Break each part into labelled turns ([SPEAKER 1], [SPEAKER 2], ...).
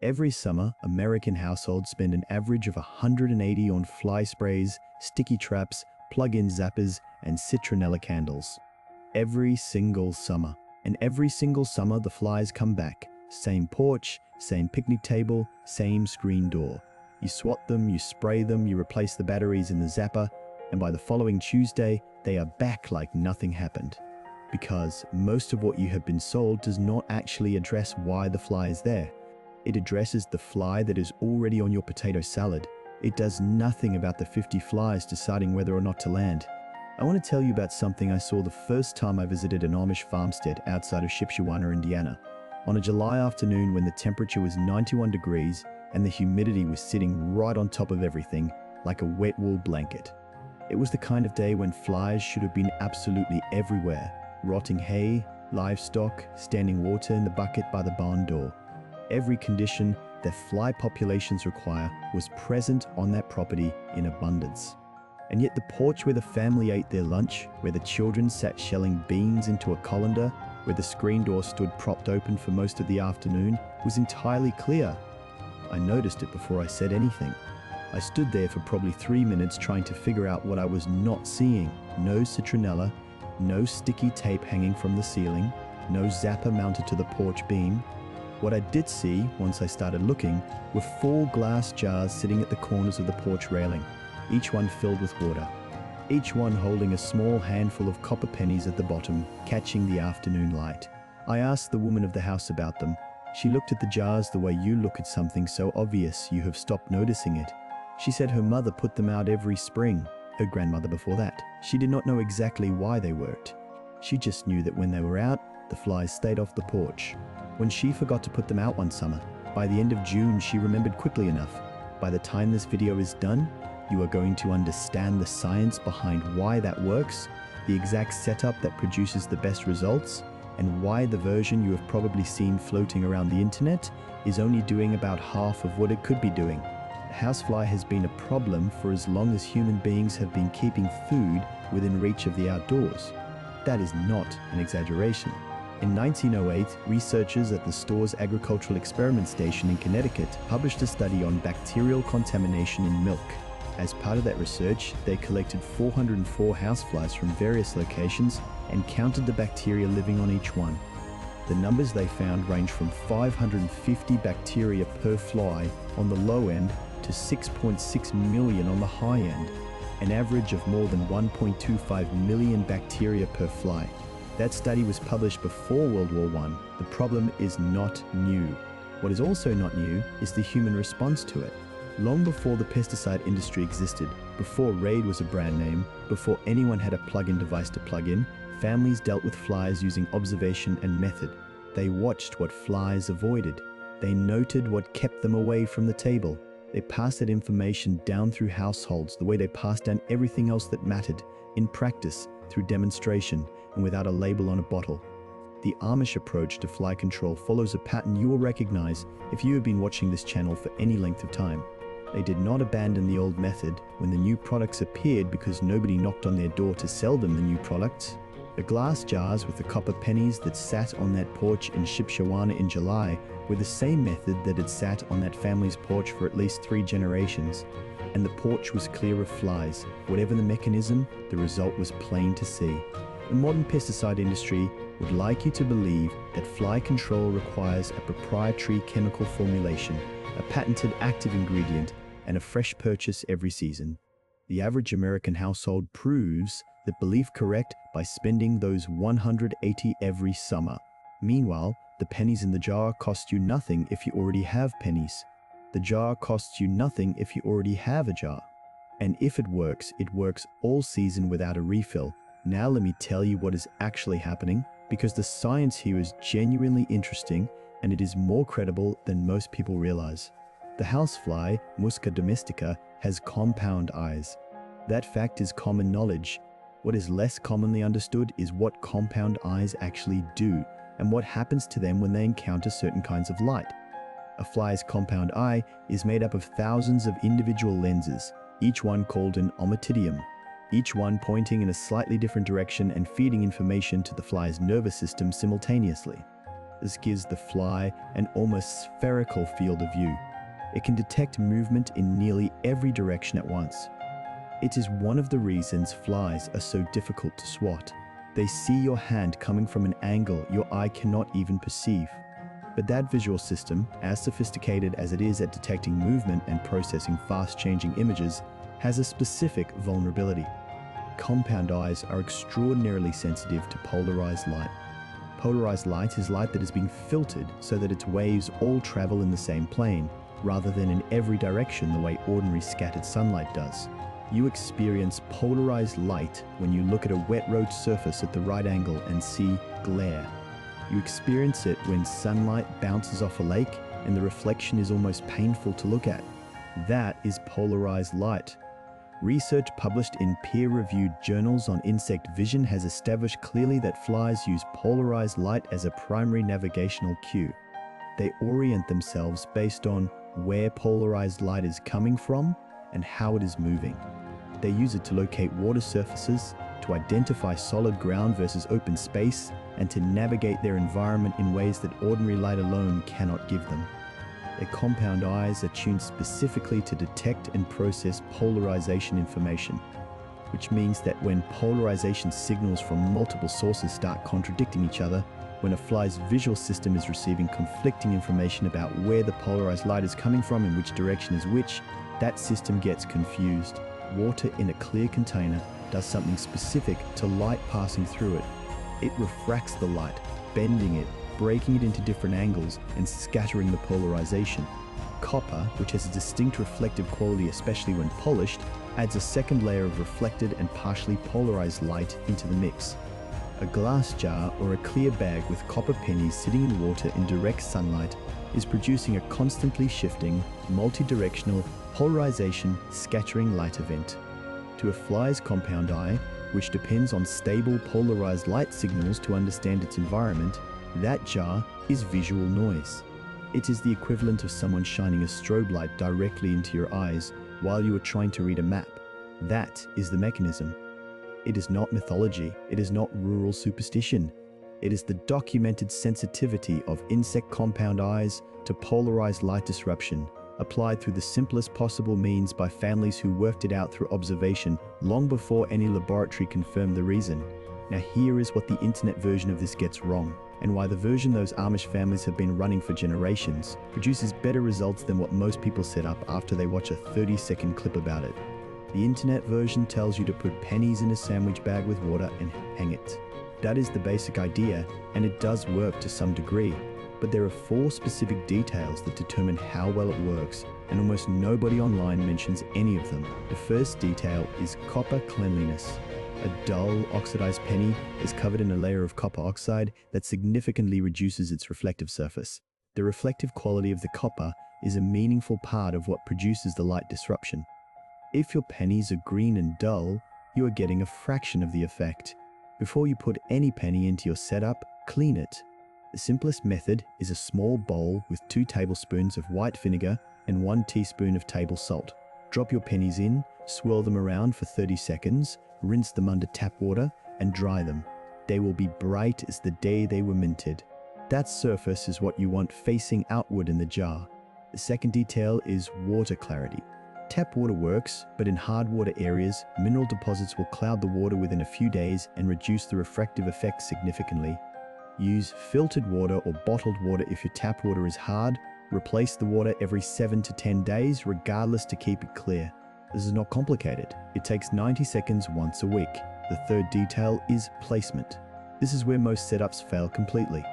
[SPEAKER 1] Every summer, American households spend an average of 180 on fly sprays, sticky traps, plug-in zappers, and citronella candles. Every single summer. And every single summer the flies come back. Same porch, same picnic table, same screen door. You swat them, you spray them, you replace the batteries in the zapper, and by the following Tuesday, they are back like nothing happened. Because most of what you have been sold does not actually address why the fly is there. It addresses the fly that is already on your potato salad. It does nothing about the 50 flies deciding whether or not to land. I want to tell you about something I saw the first time I visited an Amish farmstead outside of Shipshewana, Indiana. On a July afternoon when the temperature was 91 degrees and the humidity was sitting right on top of everything, like a wet wool blanket. It was the kind of day when flies should have been absolutely everywhere. Rotting hay, livestock, standing water in the bucket by the barn door. Every condition that fly populations require was present on that property in abundance. And yet the porch where the family ate their lunch, where the children sat shelling beans into a colander, where the screen door stood propped open for most of the afternoon, was entirely clear. I noticed it before I said anything. I stood there for probably 3 minutes trying to figure out what I was not seeing. No citronella, no sticky tape hanging from the ceiling, no zapper mounted to the porch beam. What I did see, once I started looking, were 4 glass jars sitting at the corners of the porch railing, each one filled with water, each one holding a small handful of copper pennies at the bottom, catching the afternoon light. I asked the woman of the house about them. She looked at the jars the way you look at something so obvious you have stopped noticing it. She said her mother put them out every spring, her grandmother before that. She did not know exactly why they worked. She just knew that when they were out, the flies stayed off the porch. When she forgot to put them out one summer, by the end of June she remembered quickly enough. By the time this video is done, you are going to understand the science behind why that works, the exact setup that produces the best results, and why the version you have probably seen floating around the internet is only doing about half of what it could be doing. The housefly has been a problem for as long as human beings have been keeping food within reach of the outdoors. That is not an exaggeration. In 1908, researchers at the Storrs Agricultural Experiment Station in Connecticut published a study on bacterial contamination in milk. As part of that research, they collected 404 houseflies from various locations and counted the bacteria living on each one. The numbers they found range from 550 bacteria per fly on the low end to 6.6 million on the high end, an average of more than 1.25 million bacteria per fly. That study was published before World War I. The problem is not new. What is also not new is the human response to it. Long before the pesticide industry existed, before Raid was a brand name, before anyone had a plug-in device to plug in, families dealt with flies using observation and method. They watched what flies avoided. They noted what kept them away from the table. They passed that information down through households the way they passed down everything else that mattered, in practice, through demonstration, and without a label on a bottle. The Amish approach to fly control follows a pattern you will recognize if you have been watching this channel for any length of time. They did not abandon the old method when the new products appeared because nobody knocked on their door to sell them the new products. The glass jars with the copper pennies that sat on that porch in Shipshewana in July were the same method that had sat on that family's porch for at least 3 generations. And the porch was clear of flies. Whatever the mechanism, the result was plain to see. The modern pesticide industry would like you to believe that fly control requires a proprietary chemical formulation, a patented active ingredient, and a fresh purchase every season. The average American household proves that belief correct by spending those 180 every summer. Meanwhile, the pennies in the jar cost you nothing if you already have pennies. The jar costs you nothing if you already have a jar. And if it works all season without a refill. Now let me tell you what is actually happening, because the science here is genuinely interesting and it is more credible than most people realize. The housefly, Musca domestica, has compound eyes. That fact is common knowledge. What is less commonly understood is what compound eyes actually do and what happens to them when they encounter certain kinds of light. A fly's compound eye is made up of thousands of individual lenses, each one called an ommatidium, each one pointing in a slightly different direction and feeding information to the fly's nervous system simultaneously. This gives the fly an almost spherical field of view. It can detect movement in nearly every direction at once. It is one of the reasons flies are so difficult to swat. They see your hand coming from an angle your eye cannot even perceive. But that visual system, as sophisticated as it is at detecting movement and processing fast-changing images, has a specific vulnerability. Compound eyes are extraordinarily sensitive to polarized light. Polarized light is light that is being filtered so that its waves all travel in the same plane, rather than in every direction the way ordinary scattered sunlight does. You experience polarized light when you look at a wet road surface at the right angle and see glare. You experience it when sunlight bounces off a lake and the reflection is almost painful to look at. That is polarized light. Research published in peer-reviewed journals on insect vision has established clearly that flies use polarized light as a primary navigational cue. They orient themselves based on where polarized light is coming from and how it is moving. They use it to locate water surfaces, to identify solid ground versus open space, and to navigate their environment in ways that ordinary light alone cannot give them. Their compound eyes are tuned specifically to detect and process polarization information, which means that when polarization signals from multiple sources start contradicting each other, when a fly's visual system is receiving conflicting information about where the polarized light is coming from and which direction is which, that system gets confused. Water in a clear container does something specific to light passing through it. It refracts the light, bending it, breaking it into different angles, and scattering the polarization. Copper, which has a distinct reflective quality especially when polished, adds a second layer of reflected and partially polarized light into the mix. A glass jar or a clear bag with copper pennies sitting in water in direct sunlight is producing a constantly shifting, multi-directional, polarization scattering light event. To a fly's compound eye, which depends on stable polarized light signals to understand its environment, that jar is visual noise. It is the equivalent of someone shining a strobe light directly into your eyes while you are trying to read a map. That is the mechanism. It is not mythology. It is not rural superstition. It is the documented sensitivity of insect compound eyes to polarized light disruption, applied through the simplest possible means by families who worked it out through observation long before any laboratory confirmed the reason. Now here is what the internet version of this gets wrong, and why the version those Amish families have been running for generations produces better results than what most people set up after they watch a 30-second clip about it. The internet version tells you to put pennies in a sandwich bag with water and hang it. That is the basic idea, and it does work to some degree. But there are 4 specific details that determine how well it works, and almost nobody online mentions any of them. The first detail is copper cleanliness. A dull, oxidized penny is covered in a layer of copper oxide that significantly reduces its reflective surface. The reflective quality of the copper is a meaningful part of what produces the light disruption. If your pennies are green and dull, you are getting a fraction of the effect. Before you put any penny into your setup, clean it. The simplest method is a small bowl with 2 tablespoons of white vinegar and 1 teaspoon of table salt. Drop your pennies in, swirl them around for 30 seconds, rinse them under tap water, and dry them. They will be bright as the day they were minted. That surface is what you want facing outward in the jar. The second detail is water clarity. Tap water works, but in hard water areas, mineral deposits will cloud the water within a few days and reduce the refractive effect significantly. Use filtered water or bottled water if your tap water is hard. Replace the water every 7 to 10 days, regardless, to keep it clear. This is not complicated. It takes 90 seconds once a week. The third detail is placement. This is where most setups fail completely.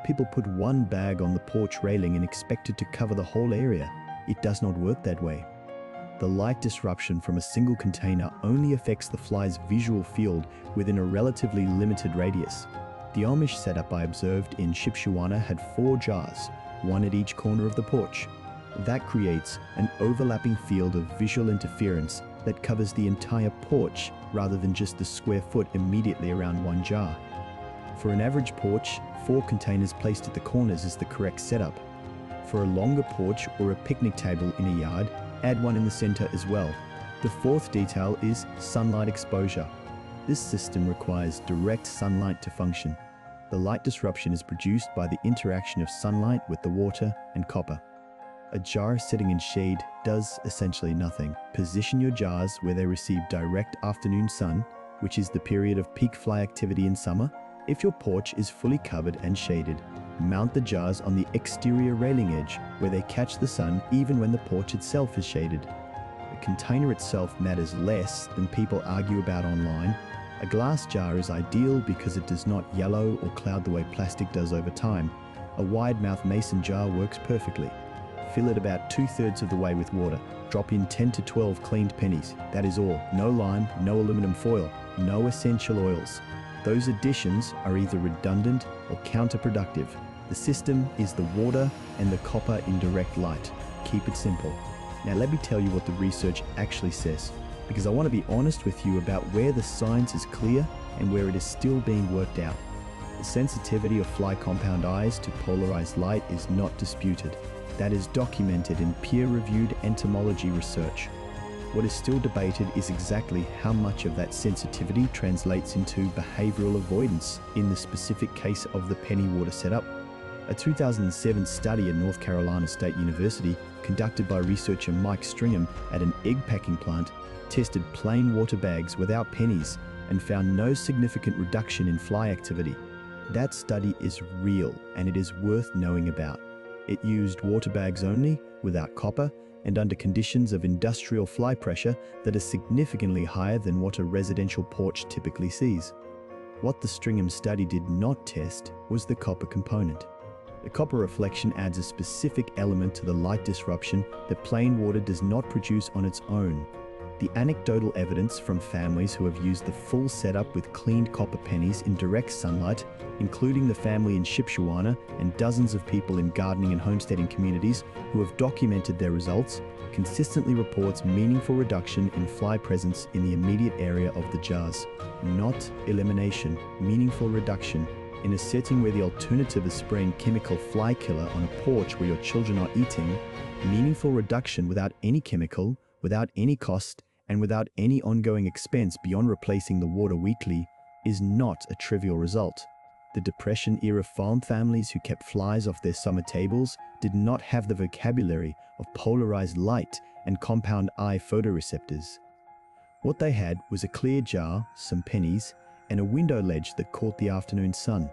[SPEAKER 1] People put one bag on the porch railing and expect it to cover the whole area. It does not work that way. The light disruption from a single container only affects the fly's visual field within a relatively limited radius. The Amish setup I observed in Shipshewana had 4 jars, one at each corner of the porch. That creates an overlapping field of visual interference that covers the entire porch rather than just the square foot immediately around one jar. For an average porch, 4 containers placed at the corners is the correct setup. For a longer porch or a picnic table in a yard, add one in the center as well. The fourth detail is sunlight exposure. This system requires direct sunlight to function. The light disruption is produced by the interaction of sunlight with the water and copper. A jar sitting in shade does essentially nothing. Position your jars where they receive direct afternoon sun, which is the period of peak fly activity in summer. If your porch is fully covered and shaded, mount the jars on the exterior railing edge where they catch the sun even when the porch itself is shaded. The container itself matters less than people argue about online. A glass jar is ideal because it does not yellow or cloud the way plastic does over time. A wide-mouth mason jar works perfectly. Fill it about 2/3 of the way with water. Drop in 10 to 12 cleaned pennies. That is all. No lime, no aluminum foil, no essential oils. Those additions are either redundant or counterproductive. The system is the water and the copper in direct light. Keep it simple. Now let me tell you what the research actually says, because I want to be honest with you about where the science is clear and where it is still being worked out. The sensitivity of fly compound eyes to polarized light is not disputed. That is documented in peer-reviewed entomology research. What is still debated is exactly how much of that sensitivity translates into behavioral avoidance in the specific case of the penny water setup. A 2007 study at North Carolina State University, conducted by researcher Mike Stringham at an egg packing plant, tested plain water bags without pennies and found no significant reduction in fly activity. That study is real and it is worth knowing about. It used water bags only, without copper, and under conditions of industrial fly pressure that are significantly higher than what a residential porch typically sees. What the Stringham study did not test was the copper component. The copper reflection adds a specific element to the light disruption that plain water does not produce on its own. The anecdotal evidence from families who have used the full setup with cleaned copper pennies in direct sunlight, including the family in Shipshawana and dozens of people in gardening and homesteading communities who have documented their results, consistently reports meaningful reduction in fly presence in the immediate area of the jars. Not elimination, meaningful reduction. In a setting where the alternative is spraying chemical fly killer on a porch where your children are eating, meaningful reduction without any chemical, without any cost, and without any ongoing expense beyond replacing the water weekly is not a trivial result. The Depression-era farm families who kept flies off their summer tables did not have the vocabulary of polarized light and compound eye photoreceptors. What they had was a clear jar, some pennies, and a window ledge that caught the afternoon sun.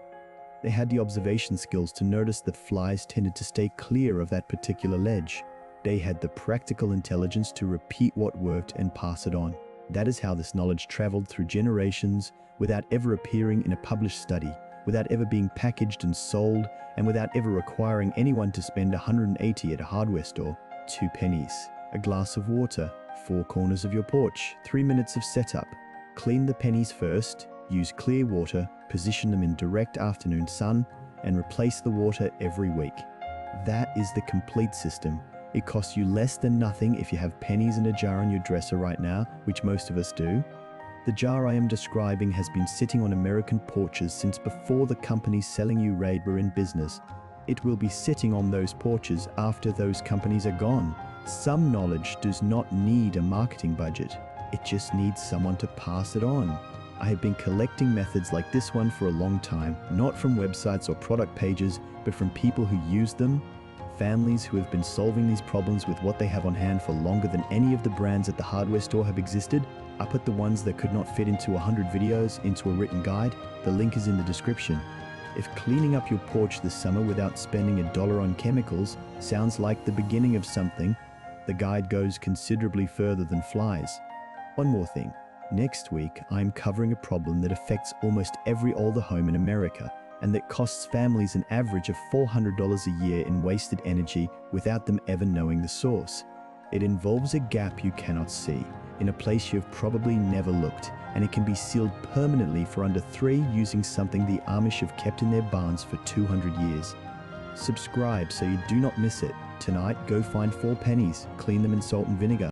[SPEAKER 1] They had the observation skills to notice that flies tended to stay clear of that particular ledge. They had the practical intelligence to repeat what worked and pass it on. That is how this knowledge traveled through generations without ever appearing in a published study, without ever being packaged and sold, and without ever requiring anyone to spend $180 at a hardware store. 2 pennies, a glass of water, 4 corners of your porch, 3 minutes of setup. Clean the pennies first, use clear water, position them in direct afternoon sun, and replace the water every week. That is the complete system. It costs you less than nothing if you have pennies in a jar on your dresser right now, which most of us do. The jar I am describing has been sitting on American porches since before the companies selling you Raid were in business. It will be sitting on those porches after those companies are gone. Some knowledge does not need a marketing budget. It just needs someone to pass it on. I have been collecting methods like this one for a long time, not from websites or product pages, but from people who use them, families who have been solving these problems with what they have on hand for longer than any of the brands at the hardware store have existed. I put the ones that could not fit into 100 videos into a written guide. The link is in the description. If cleaning up your porch this summer without spending $1 on chemicals sounds like the beginning of something, the guide goes considerably further than flies. One more thing. Next week, I'm covering a problem that affects almost every older home in America, and that costs families an average of $400 a year in wasted energy without them ever knowing the source. It involves a gap you cannot see, in a place you've probably never looked, and it can be sealed permanently for under $3 using something the Amish have kept in their barns for 200 years. Subscribe so you do not miss it. Tonight, go find 4 pennies, clean them in salt and vinegar.